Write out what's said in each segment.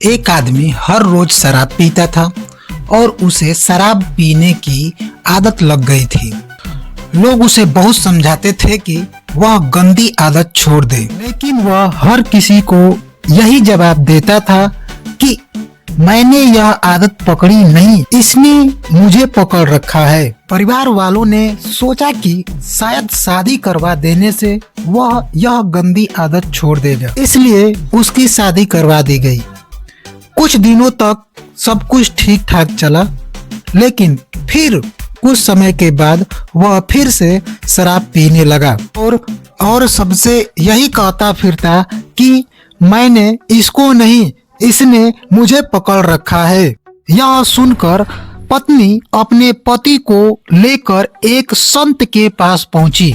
एक आदमी हर रोज शराब पीता था और उसे शराब पीने की आदत लग गई थी। लोग उसे बहुत समझाते थे कि वह गंदी आदत छोड़ दे, लेकिन वह हर किसी को यही जवाब देता था कि मैंने यह आदत पकड़ी नहीं, इसने मुझे पकड़ रखा है। परिवार वालों ने सोचा कि शायद शादी करवा देने से वह यह गंदी आदत छोड़ देगा, इसलिए उसकी शादी करवा दी गई। कुछ दिनों तक सब कुछ ठीक ठाक चला, लेकिन फिर कुछ समय के बाद वह फिर से शराब पीने लगा और सबसे यही कहता फिरता कि मैंने इसको नहीं, इसने मुझे पकड़ रखा है। यह सुनकर पत्नी अपने पति को लेकर एक संत के पास पहुंची।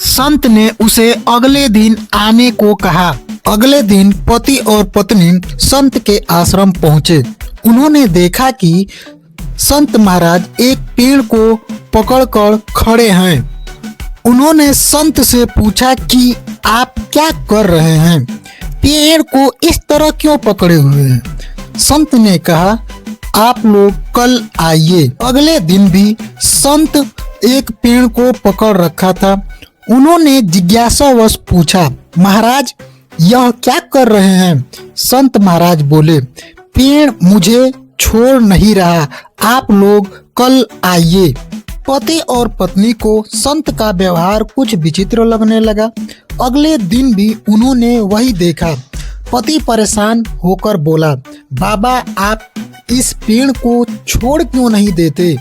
संत ने उसे अगले दिन आने को कहा। अगले दिन पति और पत्नी संत के आश्रम पहुंचे। उन्होंने देखा कि संत महाराज एक पेड़ को पकड़कर खड़े हैं। उन्होंने संत से पूछा कि आप क्या कर रहे हैं, पेड़ को इस तरह क्यों पकड़े हुए हैं? संत ने कहा, आप लोग कल आइए। अगले दिन भी संत एक पेड़ को पकड़ रखा था। उन्होंने जिज्ञासावश पूछा, महाराज यह क्या कर रहे हैं? संत महाराज बोले, पेड़ मुझे छोड़ नहीं रहा, आप लोग कल आइए। पति और पत्नी को संत का व्यवहार कुछ विचित्र लगने लगा। अगले दिन भी उन्होंने वही देखा। पति परेशान होकर बोला, बाबा आप इस पेड़ को छोड़ क्यों नहीं देते?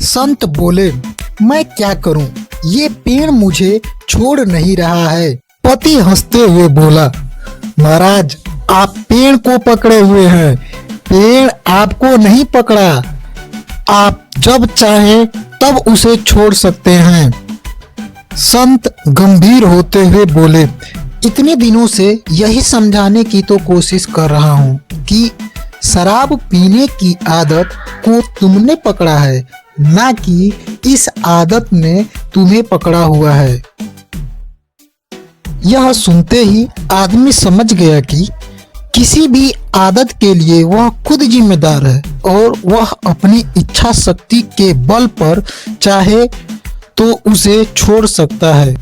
संत बोले, मैं क्या करूं, ये पेड़ मुझे छोड़ नहीं रहा है। पति हंसते हुए बोला, महाराज आप पेड़ को पकड़े हुए हैं, पेड़ आपको नहीं पकड़ा, आप जब चाहे तब उसे छोड़ सकते हैं। संत गंभीर होते हुए बोले, इतने दिनों से यही समझाने की तो कोशिश कर रहा हूँ कि शराब पीने की आदत को तुमने पकड़ा है, ना कि इस आदत ने तुम्हें पकड़ा हुआ है। यह सुनते ही आदमी समझ गया कि किसी भी आदत के लिए वह खुद जिम्मेदार है और वह अपनी इच्छा शक्ति के बल पर चाहे तो उसे छोड़ सकता है।